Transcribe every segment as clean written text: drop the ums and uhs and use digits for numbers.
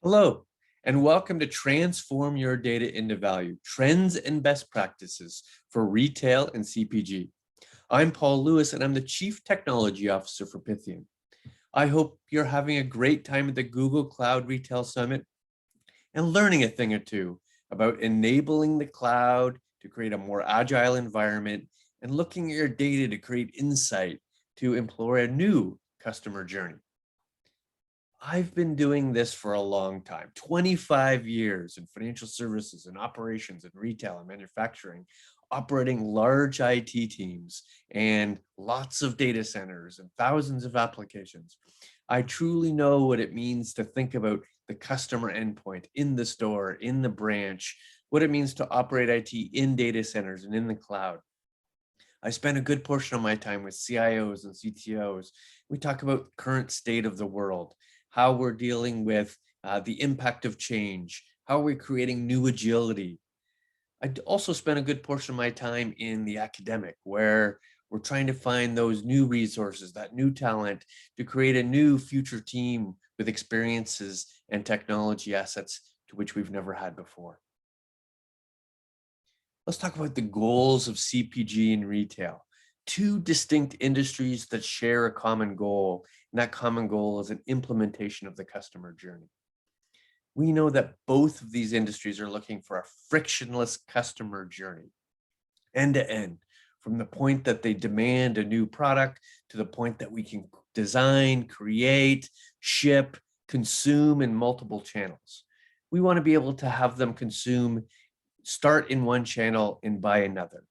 Hello, and welcome to Transform Your Data into Value, Trends and Best Practices for Retail and CPG. I'm Paul Lewis, and I'm the Chief Technology Officer for Pythian. I hope you're having a great time at the Google Cloud Retail Summit and learning a thing or two about enabling the cloud to create a more agile environment and looking at your data to create insight to employ a new customer journey. I've been doing this for a long time, 25 years in financial services and operations and retail and manufacturing, operating large IT teams and lots of data centers and thousands of applications. I truly know what it means to think about the customer endpoint in the store, in the branch, what it means to operate IT in data centers and in the cloud. I spend a good portion of my time with CIOs and CTOs. We talk about the current state of the world, how we're dealing with the impact of change, how we're creating new agility. I also spend a good portion of my time in the academic, where we're trying to find those new resources, that new talent to create a new future team with experiences and technology assets to which we've never had before. Let's talk about the goals of CPG and retail. Two distinct industries that share a common goal, and that common goal is an implementation of the customer journey. We know that both of these industries are looking for a frictionless customer journey, end to end, from the point that they demand a new product to the point that we can design, create, ship, consume in multiple channels. We want to be able to have them consume, start in one channel and buy another.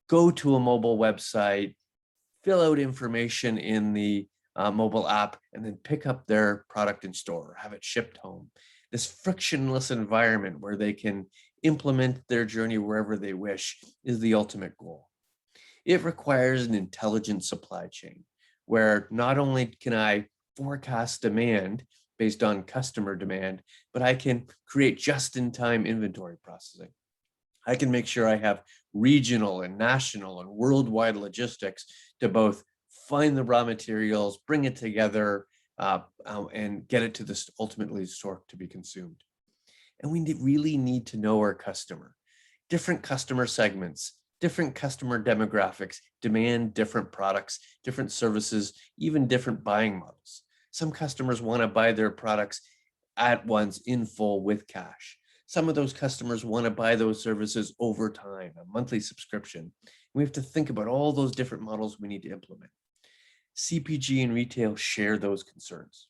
Go to a mobile website, fill out information in the mobile app, and then pick up their product in store or have it shipped home. This frictionless environment where they can implement their journey wherever they wish is the ultimate goal. It requires an intelligent supply chain where not only can I forecast demand based on customer demand, but I can create just-in-time inventory processing. I can make sure I have regional and national and worldwide logistics to both find the raw materials, bring it together, and get it to the ultimately store to be consumed. And we really need to know our customer. Different customer segments, different customer demographics demand different products, different services, even different buying models. Some customers want to buy their products at once in full with cash. Some of those customers want to buy those services over time, a monthly subscription. We have to think about all those different models we need to implement. CPG and retail share those concerns.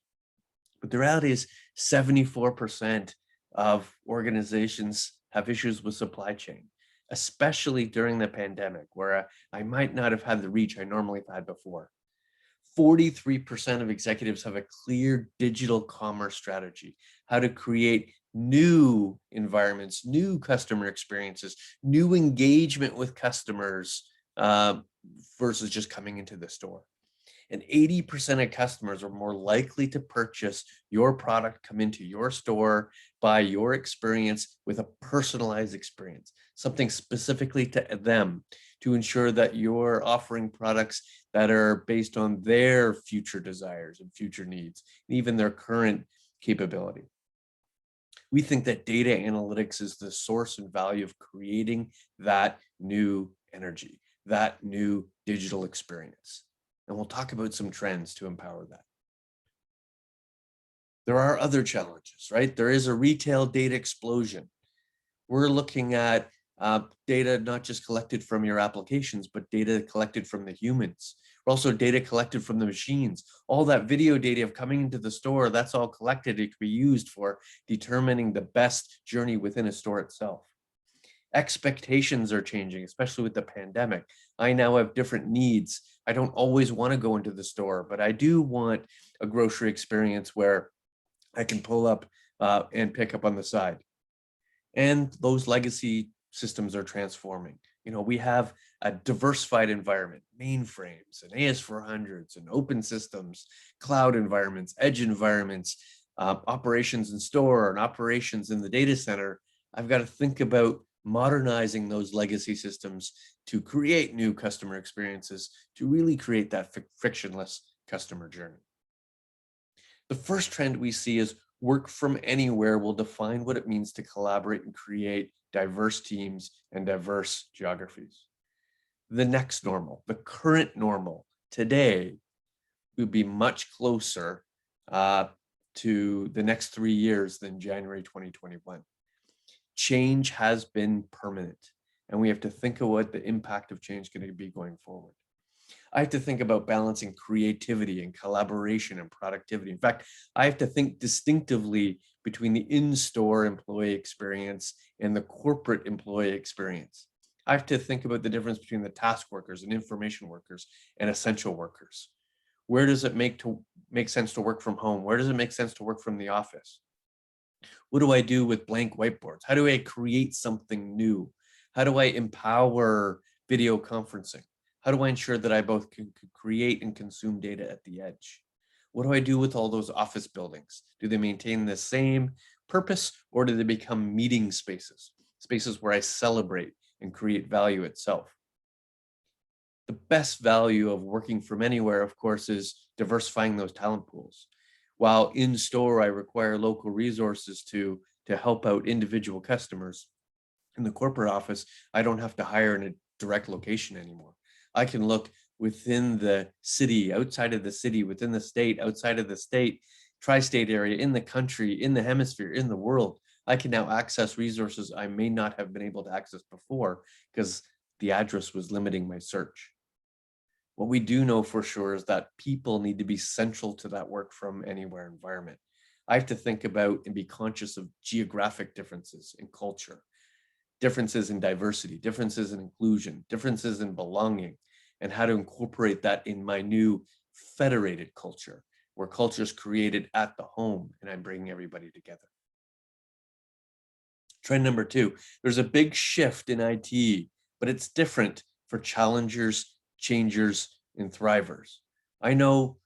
But the reality is 74% of organizations have issues with supply chain, especially during the pandemic, where I might not have had the reach I normally have had before. 43% of executives have a clear digital commerce strategy, how to create new environments, new customer experiences, new engagement with customers versus just coming into the store. And 80% of customers are more likely to purchase your product, come into your store, buy your experience with a personalized experience, something specifically to them to ensure that you're offering products that are based on their future desires and future needs, and even their current capability. We think that data analytics is the source and value of creating that new energy, that new digital experience. And we'll talk about some trends to empower that. There are other challenges, right? There is a retail data explosion. We're looking at data not just collected from your applications, but data collected from the humans. Also data collected from the machines. All that video data of coming into the store, that's all collected. It could be used for determining the best journey within a store itself. Expectations are changing, especially with the pandemic. I now have different needs. I don't always want to go into the store, but I do want a grocery experience where I can pull up and pick up on the side. And those legacy systems are transforming. You know, we have a diversified environment, mainframes and AS400s and open systems, cloud environments, edge environments, operations in store and operations in the data center. I've got to think about modernizing those legacy systems to create new customer experiences, to really create that frictionless customer journey. The first trend we see is Work from anywhere will define what it means to collaborate and create diverse teams and diverse geographies. The next normal, the current normal today, would be much closer to the next 3 years than January 2021. Change has been permanent, and we have to think of what the impact of change is going to be going forward. I have to think about balancing creativity and collaboration and productivity. In fact, I have to think distinctively between the in-store employee experience and the corporate employee experience. I have to think about the difference between the task workers and information workers and essential workers. Where does it make sense to work from home? Where does it make sense to work from the office? What do I do with blank whiteboards? How do I create something new? How do I empower video conferencing? How do I ensure that I both can create and consume data at the edge? What do I do with all those office buildings? Do they maintain the same purpose, or do they become meeting spaces, spaces where I celebrate and create value itself? The best value of working from anywhere, of course, is diversifying those talent pools. While in store, I require local resources to help out individual customers. In the corporate office, I don't have to hire in a direct location anymore. I can look within the city, outside of the city, within the state, outside of the state, tri-state area, in the country, in the hemisphere, in the world. I can now access resources I may not have been able to access before because the address was limiting my search. What we do know for sure is that people need to be central to that work from anywhere environment. I have to think about and be conscious of geographic differences in culture, differences in diversity, differences in inclusion, differences in belonging, and how to incorporate that in my new federated culture, where culture is created at the home and I'm bringing everybody together. Trend number 2, there's a big shift in IT, but it's different for challengers, changers, and thrivers. I know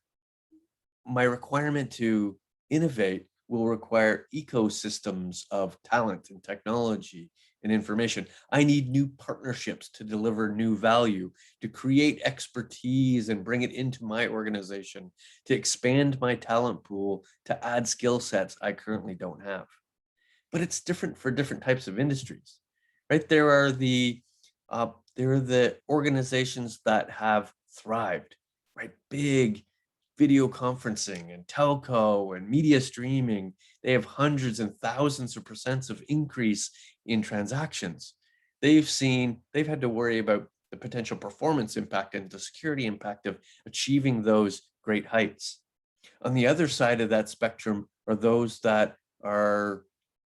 my requirement to innovate will require ecosystems of talent and technology and information. I need new partnerships to deliver new value, to create expertise and bring it into my organization, to expand my talent pool, to add skill sets I currently don't have. But it's different for different types of industries, right? There are the organizations that have thrived, right? Big video conferencing and telco and media streaming. They have hundreds and thousands of percents of increase in transactions. They've had to worry about the potential performance impact and the security impact of achieving those great heights. On the other side of that spectrum are those that are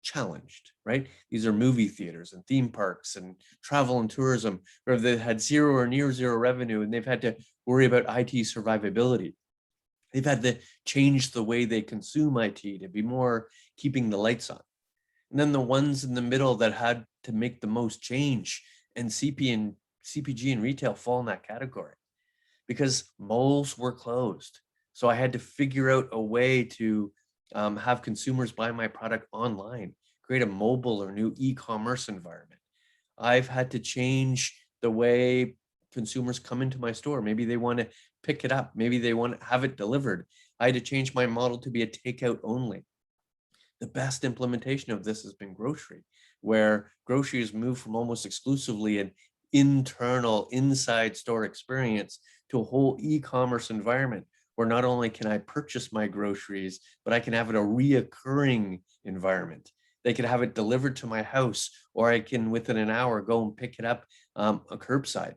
challenged, right? These are movie theaters and theme parks and travel and tourism, where they've had zero or near zero revenue and they've had to worry about IT survivability. They've had to change the way they consume IT to be more keeping the lights on. And then the ones in the middle that had to make the most change, and CPG and retail fall in that category because malls were closed. So I had to figure out a way to have consumers buy my product online, create a mobile or new e-commerce environment. I've had to change the way consumers come into my store. Maybe they want to pick it up. Maybe they want to have it delivered. I had to change my model to be a takeout only. The best implementation of this has been grocery, where grocery has moved from almost exclusively an internal inside store experience to a whole e-commerce environment where not only can I purchase my groceries, but I can have it a reoccurring environment. They can have it delivered to my house, or I can within an hour go and pick it up a curbside.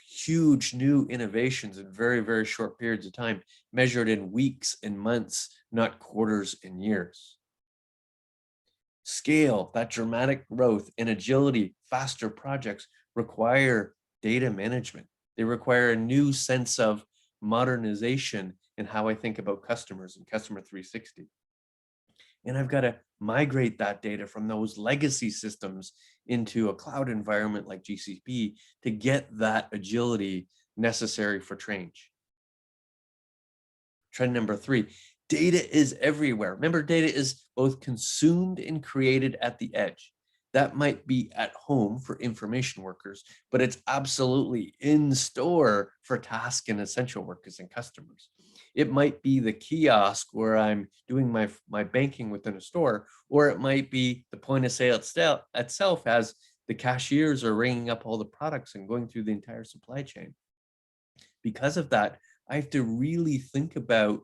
Huge new innovations in very, very short periods of time, measured in weeks and months, not quarters and years. Scale, that dramatic growth and agility, faster projects require data management. They require a new sense of modernization in how I think about customers and customer 360. And I've got to migrate that data from those legacy systems into a cloud environment like GCP to get that agility necessary for change. Trend number 3, data is everywhere. Remember, data is both consumed and created at the edge. That might be at home for information workers, but it's absolutely in store for task and essential workers and customers. It might be the kiosk where I'm doing my banking within a store, or it might be the point of sale itself as the cashiers are ringing up all the products and going through the entire supply chain. Because of that, I have to really think about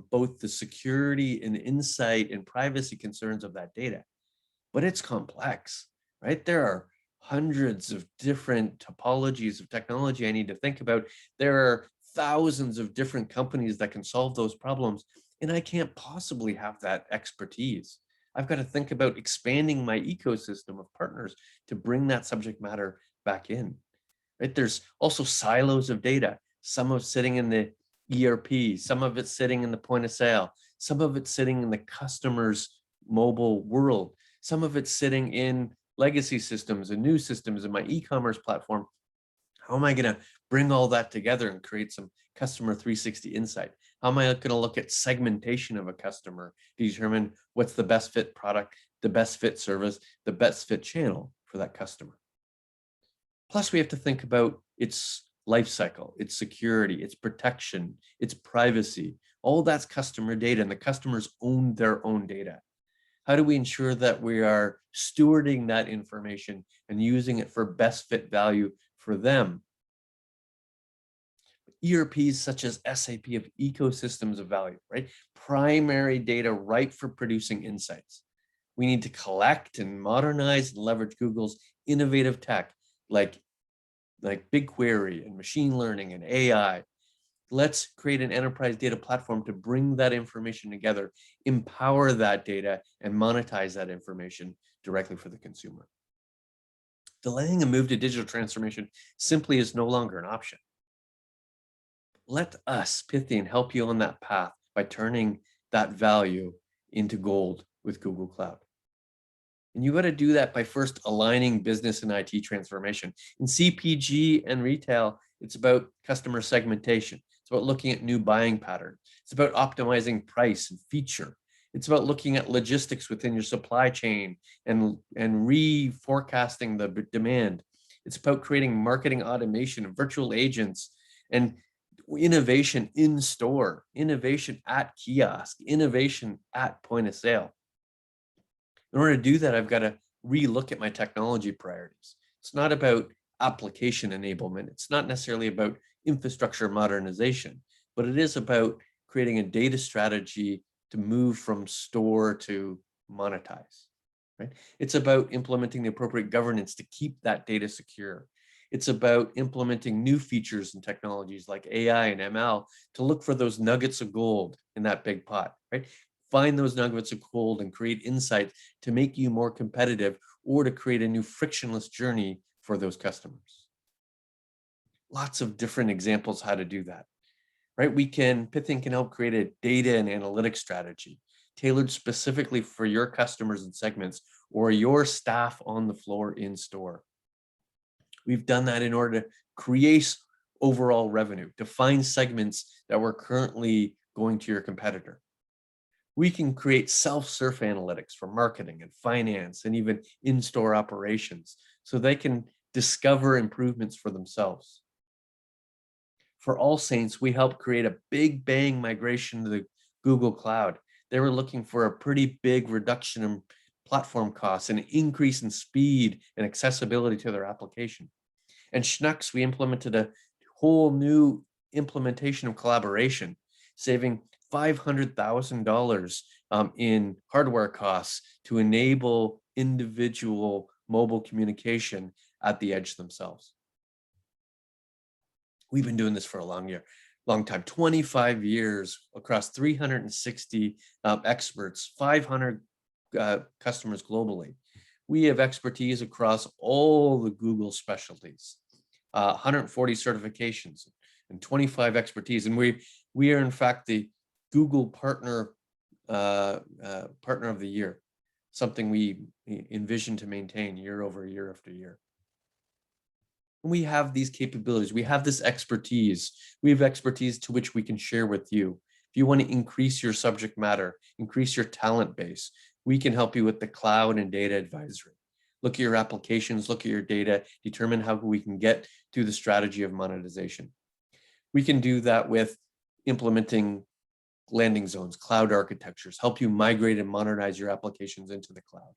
both the security and insight and privacy concerns of that data. But it's complex, right? There are hundreds of different topologies of technology I need to think about. There are thousands of different companies that can solve those problems, and I can't possibly have that expertise. I've got to think about expanding my ecosystem of partners to bring that subject matter back in, right? There's also silos of data. Some of it sitting in the ERP, some of it sitting in the point of sale, some of it sitting in the customer's mobile world, some of it sitting in legacy systems and new systems in my e-commerce platform. How am I going to bring all that together and create some customer 360 insight? How am I going to look at segmentation of a customer to determine what's the best fit product, the best fit service, the best fit channel for that customer? Plus, we have to think about its life cycle, its security, its protection, its privacy. All that's customer data, and the customers own their own data. How do we ensure that we are stewarding that information and using it for best fit value for them? ERPs such as SAP have ecosystems of value, right? Primary data ripe for producing insights. We need to collect and modernize and leverage Google's innovative tech like BigQuery and machine learning and AI. Let's create an enterprise data platform to bring that information together, empower that data, and monetize that information directly for the consumer. Delaying a move to digital transformation simply is no longer an option. Let us, Pythian, help you on that path by turning that value into gold with Google Cloud. And you got to do that by first aligning business and IT transformation. In CPG and retail, it's about customer segmentation. It's about looking at new buying patterns. It's about optimizing price and feature. It's about looking at logistics within your supply chain and reforecasting the demand. It's about creating marketing automation and virtual agents and innovation in store, innovation at kiosk, innovation at point of sale. In order to do that, I've got to relook at my technology priorities. It's not about application enablement. It's not necessarily about infrastructure modernization, but it is about creating a data strategy to move from store to monetize, right? It's about implementing the appropriate governance to keep that data secure. It's about implementing new features and technologies like AI and ML to look for those nuggets of gold in that big pot, right? Find those nuggets of gold and create insights to make you more competitive or to create a new frictionless journey for those customers. Lots of different examples how to do that, right? Pythian can help create a data and analytics strategy tailored specifically for your customers and segments or your staff on the floor in store. We've done that in order to create overall revenue, define segments that we're currently going to your competitor. We can create self-serve analytics for marketing and finance and even in-store operations so they can discover improvements for themselves. For All Saints, we helped create a big bang migration to the Google Cloud. They were looking for a pretty big reduction in platform costs and an increase in speed and accessibility to their application. And Schnucks, we implemented a whole new implementation of collaboration, saving $500,000 in hardware costs to enable individual mobile communication at the edge themselves. We've been doing this for a long time, 25 years across 360 experts, 500 customers globally. We have expertise across all the Google specialties, 140 certifications and 25 expertise. And we are in fact the Google partner of the year, something we envision to maintain year over year after year. And we have these capabilities. We have this expertise. We have expertise to which we can share with you. If you want to increase your subject matter, increase your talent base, we can help you with the cloud and data advisory. Look at your applications, look at your data, determine how we can get to the strategy of monetization. We can do that with implementing landing zones, cloud architectures, help you migrate and modernize your applications into the cloud,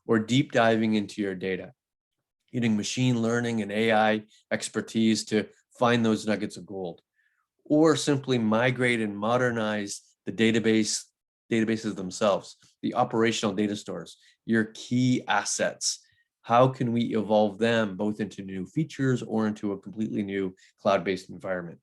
or deep diving into your data, using machine learning and AI expertise to find those nuggets of gold, or simply migrate and modernize the databases themselves, the operational data stores, your key assets. How can we evolve them both into new features or into a completely new cloud-based environment?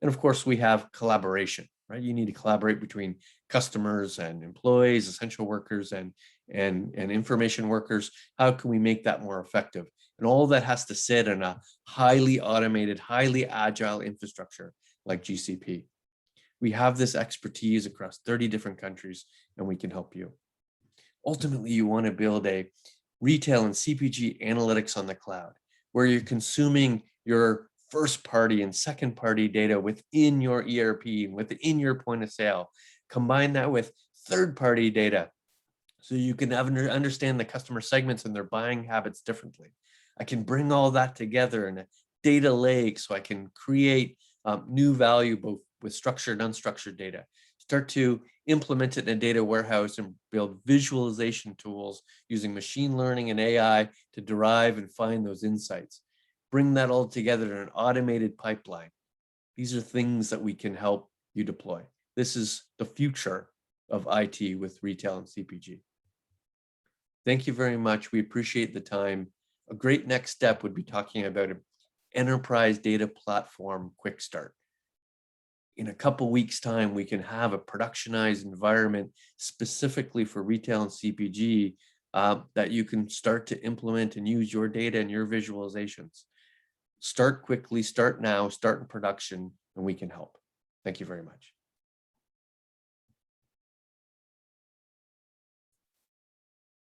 And of course, we have collaboration, right? You need to collaborate between customers and employees, essential workers, and information workers. How can we make that more effective? And all that has to sit in a highly automated, highly agile infrastructure like GCP. We have this expertise across 30 different countries, and we can help you. Ultimately, you want to build a retail and CPG analytics on the cloud, where you're consuming your first party and second party data within your ERP and within your point of sale. Combine that with third party data so you can understand the customer segments and their buying habits differently. I can bring all that together in a data lake so I can create new value both with structured and unstructured data. Start to implement it in a data warehouse and build visualization tools using machine learning and AI to derive and find those insights. Bring that all together in an automated pipeline. These are things that we can help you deploy. This is the future of IT with retail and CPG. Thank you very much. We appreciate the time. A great next step would be talking about an enterprise data platform quick start. In a couple weeks' time, we can have a productionized environment specifically for retail and CPG that you can start to implement and use your data and your visualizations. Start quickly, start now, start in production, and we can help. Thank you very much.